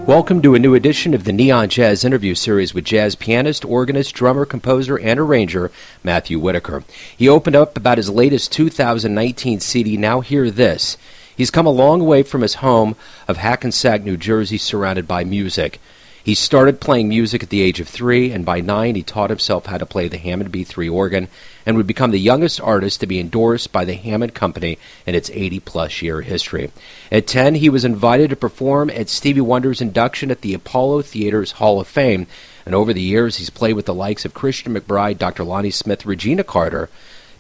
Welcome to a new edition of the Neon Jazz interview series with jazz pianist, organist, drummer, composer, and arranger Matthew Whitaker. He opened up about his latest 2019 CD, Now Hear This. He's come a long way from his home of Hackensack, New Jersey, surrounded by music. He started playing music at the age of 3, and by 9 he taught himself how to play the Hammond B3 organ and would become the youngest artist to be endorsed by the Hammond Company in its 80-plus year history. At 10, he was invited to perform at Stevie Wonder's induction at the Apollo Theater's Hall of Fame, and over the years he's played with the likes of Christian McBride, Dr. Lonnie Smith, Regina Carter,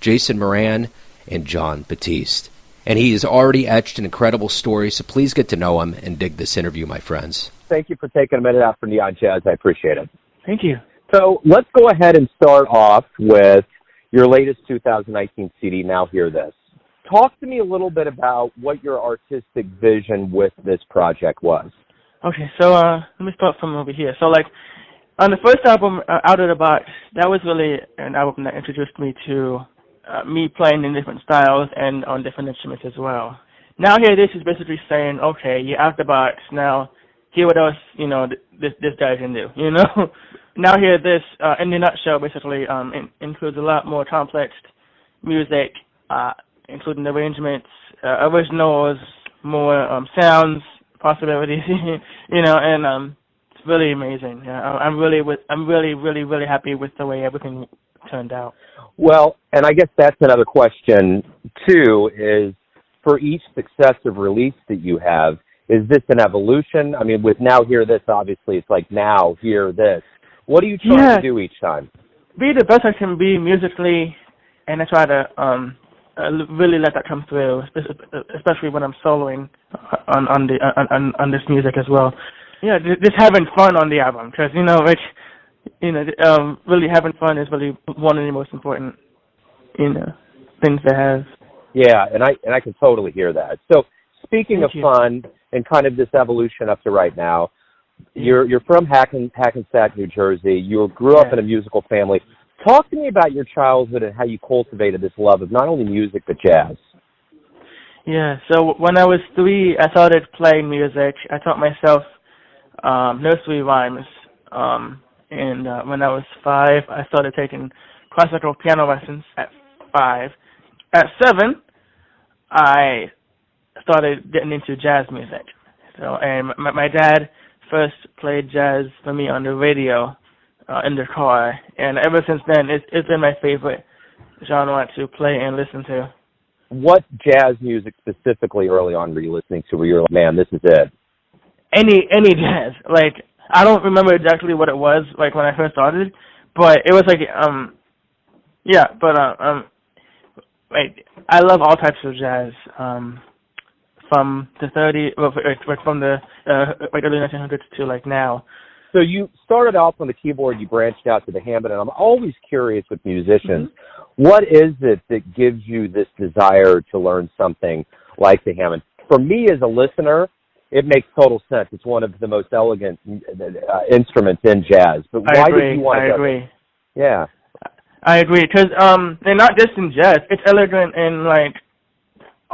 Jason Moran, and Jon Batiste. And he has already etched an incredible story, so please get to know him and dig this interview, my friends. Thank you for taking a minute out for Neon Jazz. I appreciate it. Thank you. So let's go ahead and start off with your latest 2019 CD, Now Hear This. Talk to me a little bit about what your artistic vision with this project was. Okay, so let me start from over here. So, on the first album, Out of the Box, that was really an album that introduced me to me playing in different styles and on different instruments as well. Now Hear This is basically saying, okay, you're out the box, now hear what else, this guy can do, Now Hear This, in a nutshell, basically includes a lot more complex music, including arrangements, originals, more sounds, possibilities, and it's really amazing. I'm really happy with the way everything turned out. Well, and I guess that's another question, too, is for each successive release that you have, is this an evolution? I mean, with Now Hear This, obviously, it's like Now Hear This. What are you trying to do each time? Be the best I can be musically, and I try to really let that come through, especially when I'm soloing on this music as well. Yeah, just having fun on the album, because really having fun is really one of the most important, things to have. Yeah, and I can totally hear that. So speaking of fun and kind of this evolution up to right now, you're from Hackensack, New Jersey. You grew up in a musical family. Talk to me about your childhood and how you cultivated this love of not only music but jazz. Yeah, so when I was 3, I started playing music. I taught myself nursery rhymes. And when I was 5, I started taking classical piano lessons at 5. At 7, I started getting into jazz music. So, and my dad first played jazz for me on the radio in the car, and ever since then, it's been my favorite genre to play and listen to. What jazz music specifically early on were you listening to where you're like, man, this is it? Any jazz. I don't remember exactly what it was, when I first started, but it was I love all types of jazz, from the early 1900s to now. So you started off on the keyboard, you branched out to the Hammond, and I'm always curious with musicians, what is it that gives you this desire to learn something like the Hammond? For me as a listener, it makes total sense. It's one of the most elegant instruments in jazz. But why did you want to? I agree. Yeah. I agree, because they're not just in jazz. It's elegant in,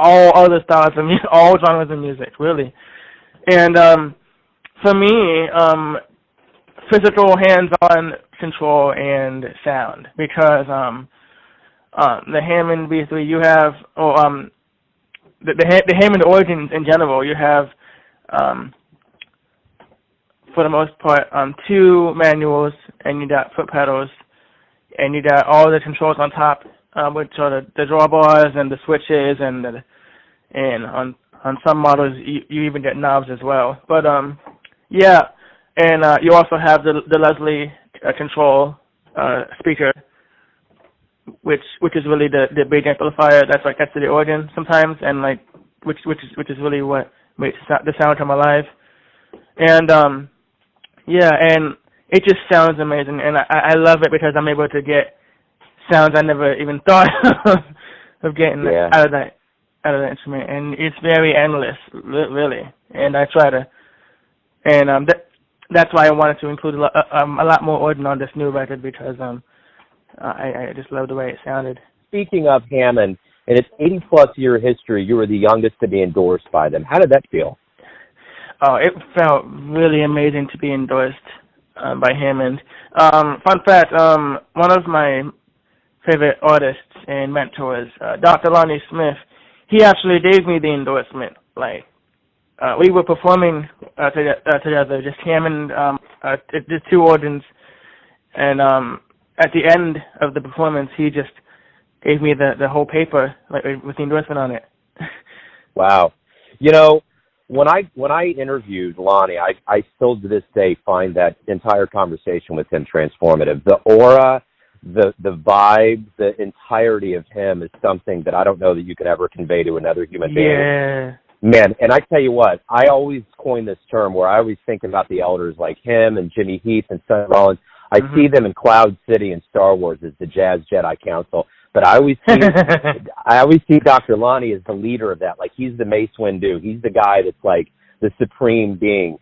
all other styles of music, all genres of music, really. And for me, physical hands-on control and sound, because the Hammond B3, you have, the Hammond organs in general, you have, for the most part, 2 manuals, and you got foot pedals, and you got all the controls on top, which are the drawbars and the switches, and on some models you even get knobs as well. But and you also have the Leslie control speaker, which is really the big amplifier that's next to the organ sometimes, and which is really what makes the sound come alive. And and it just sounds amazing, and I love it because I'm able to get sounds I never even thought of getting out of that instrument, and it's very endless, really. And I try to, and that's why I wanted to include a lot more organ on this new record, because I just love the way it sounded. Speaking of Hammond, in its 80-plus year history, you were the youngest to be endorsed by them. How did that feel? Oh, it felt really amazing to be endorsed by Hammond. Fun fact, one of my favorite artists and mentors, Dr. Lonnie Smith, he actually gave me the endorsement. Like, we were performing together, just Hammond, the two organs, and at the end of the performance, he just gave me the whole paper, like, with the endorsement on it. Wow. You know, when I interviewed Lonnie, I still to this day find that entire conversation with him transformative. The aura, the vibe, the entirety of him is something that I don't know that you could ever convey to another human being. Yeah. Man, and I tell you what, I always coin this term where I always think about the elders like him and Jimmy Heath and Sonny Rollins. I see them in Cloud City and Star Wars as the Jazz Jedi Council, but I always see Dr. Lonnie as the leader of that. Like, he's the Mace Windu. He's the guy that's like the supreme being.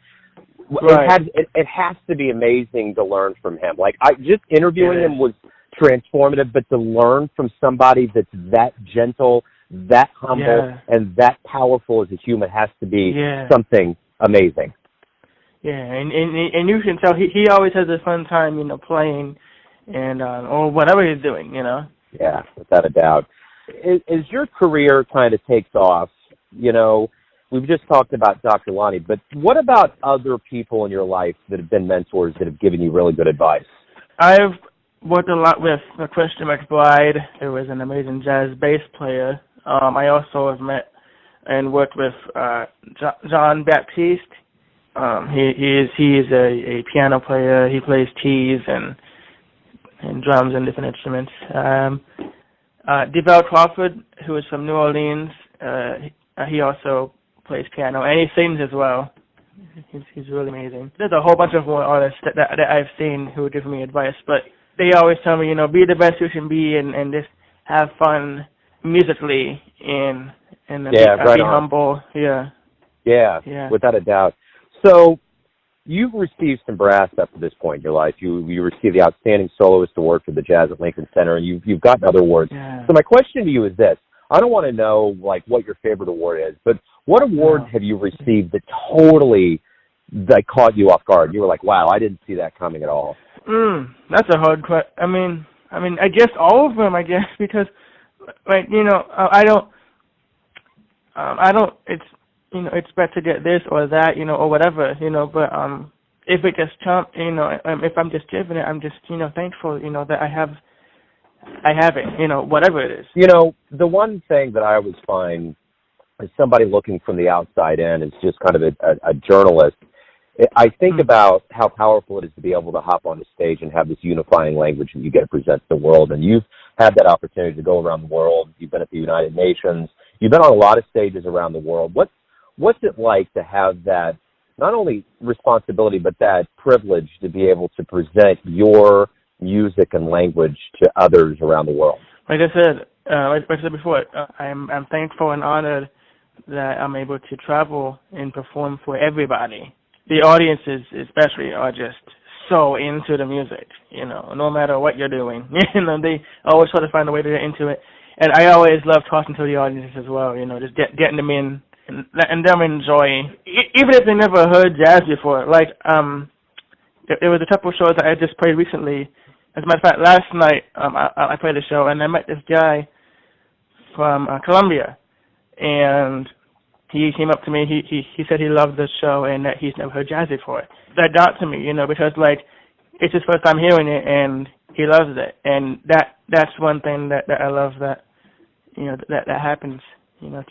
Right. It has to be amazing to learn from him. Like, just interviewing him was transformative, but to learn from somebody that's that gentle, that humble, and that powerful as a human has to be something amazing. Yeah, and you can tell he always has a fun time, playing, and or whatever he's doing, Yeah, without a doubt. As your career kind of takes off, we've just talked about Dr. Lonnie, but what about other people in your life that have been mentors that have given you really good advice? I've worked a lot with Christian McBride, who is an amazing jazz bass player. I also have met and worked with Jon Batiste. He is a piano player. He plays keys and drums and different instruments. DeVal Crawford, who is from New Orleans, he also plays piano and he sings as well. He's really amazing. There's a whole bunch of more artists that I've seen who give me advice, but they always tell me, be the best you can be and just have fun musically and be humble. Yeah, without a doubt. So you've received some brass up to this point in your life. You received the Outstanding Soloist Award for the Jazz at Lincoln Center, and you've gotten other awards. Yeah. So my question to you is this. I don't want to know, like, what your favorite award is, but what awards have you received that totally caught you off guard? You were like, wow, I didn't see that coming at all. That's a hard question. I mean, I guess all of them, because, like, I don't, expect to get this or that, or whatever, but if it just comes, if I'm just given it, I'm just, thankful, that I have it, whatever it is. The one thing that I always find as somebody looking from the outside in is just kind of a journalist, I think about how powerful it is to be able to hop on the stage and have this unifying language that you get to present to the world. And you've had that opportunity to go around the world. You've been at the United Nations. You've been on a lot of stages around the world. What's it like to have that, not only responsibility, but that privilege to be able to present your music and language to others around the world? Like I said before, I'm thankful and honored that I'm able to travel and perform for everybody. The audiences especially are just so into the music, no matter what you're doing. They always try to find a way to get into it. And I always love talking to the audiences as well, just getting them in and letting them enjoy, even if they never heard jazz before. Like, there was a couple of shows that I just played recently. As a matter of fact, last night I played a show, and I met this guy from Colombia, and he came up to me. He said he loved the show and that he's never heard jazz before. That got to me, because, like, it's his first time hearing it, and he loves it. And that's one thing that I love that that happens. To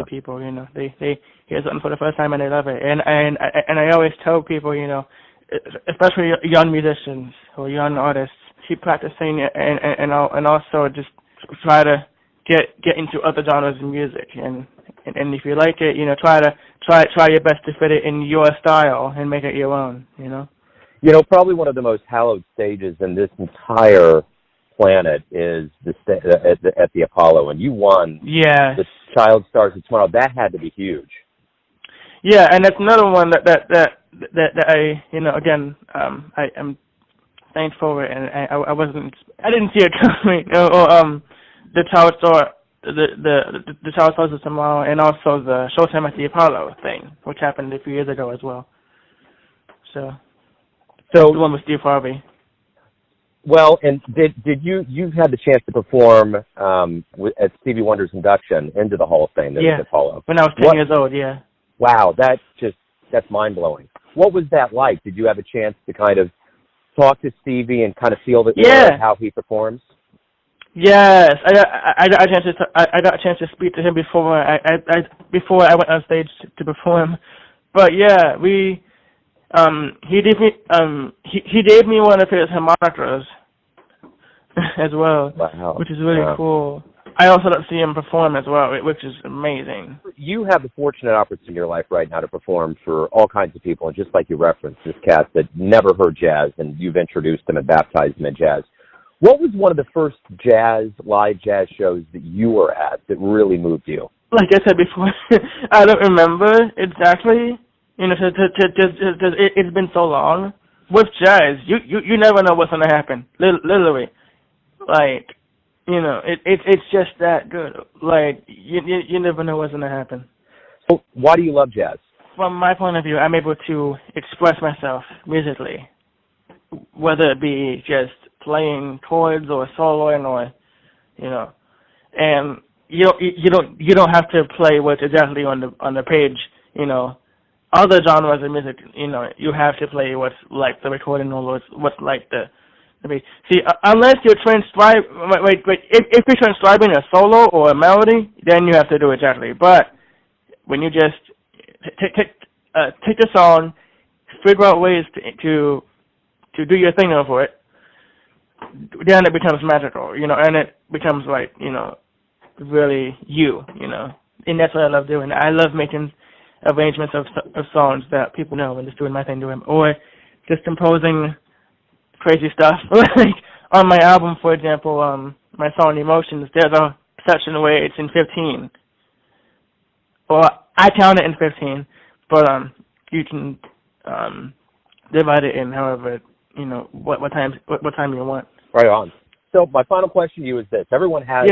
people, they hear something for the first time and they love it, and I always tell people, especially young musicians or young artists, keep practicing and also just try to get into other genres of music, and if you like it, try your best to fit it in your style and make it your own, Probably one of the most hallowed stages in this entire planet is at the Apollo, and you won. Yeah. The Child Stars of Tomorrow. That had to be huge. Yeah, and that's another one that I again I am thankful for, and I didn't see it coming. The Child Star the Charles Closes Tomorrow, and also the Showtime at the Apollo thing, which happened a few years ago as well. So the one with Steve Harvey. Well, and did you've had the chance to perform at Stevie Wonder's induction into the Hall of Fame, the Apollo? When I was 10 years old, yeah. Wow, that's mind-blowing. What was that like? Did you have a chance to kind of talk to Stevie and kind of feel the air of how he performs? Yes, I got a chance to speak to him before I went on stage to perform. But yeah, he gave me one of his harmonicas as well, wow. Which is really cool. I also got to see him perform as well, which is amazing. You have the fortunate opportunity in your life right now to perform for all kinds of people, and just like you referenced, this cat that never heard jazz, and you've introduced him and baptized him in jazz. What was one of the first live jazz shows that you were at that really moved you? Like I said before, I don't remember exactly. You know, it's been so long. With jazz, you never know what's gonna happen. Literally, like, you know, it's just that good. Like, you never know what's gonna happen. So why do you love jazz? From my point of view, I'm able to express myself musically, whether it be just playing chords or soloing or, you know, and you don't have to play what's exactly on the page, you know. Other genres of music, you know, you have to play what's like the recording or what's like the beat. See, unless you're if you're transcribing a solo or a melody, then you have to do it exactly. But when you just take the song, figure out ways to do your thing over it, then it becomes magical, you know, and it becomes like, you know, really you know, and that's what I love doing. I love making arrangements of songs that people know and just doing my thing to them, or just composing crazy stuff. Like on my album, for example, my song Emotions, there's a section where it's in 15. Well, I count it in 15, but you can divide it in however, you know, what time you want. Right on. So my final question to you is this. Everyone has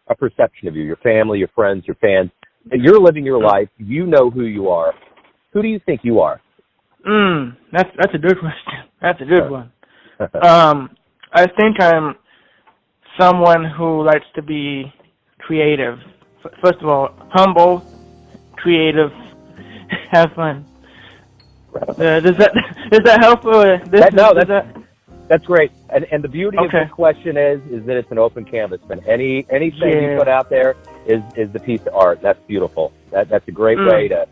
a perception of you, your family, your friends, your fans. You're living your life. You know who you are. Who do you think you are? That's a good question. That's a good one. I think I'm someone who likes to be creative. First of all, humble, creative, have fun. Does that help? That's great. And the beauty of this question is that it's an open canvas. And anything you put out there is the piece of art. That's beautiful. That's a great way to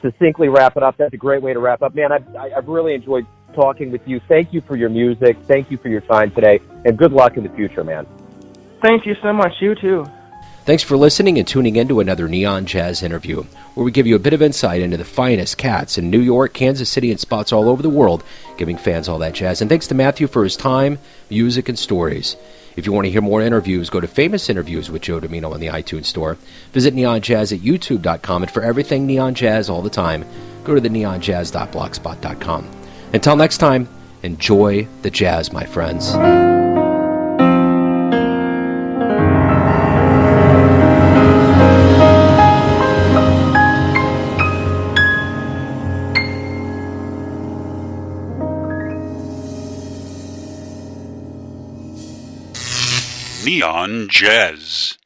succinctly wrap it up. That's a great way to wrap up. Man, I've really enjoyed talking with you. Thank you for your music. Thank you for your time today. And good luck in the future, man. Thank you so much. You too. Thanks for listening and tuning in to another Neon Jazz interview, where we give you a bit of insight into the finest cats in New York, Kansas City, and spots all over the world, giving fans all that jazz. And thanks to Matthew for his time, music, and stories. If you want to hear more interviews, go to Famous Interviews with Joe Domino on the iTunes Store. Visit neonjazz at youtube.com, and for everything Neon Jazz all the time, go to the neonjazz.blogspot.com. Until next time, enjoy the jazz, my friends. Neon Jazz.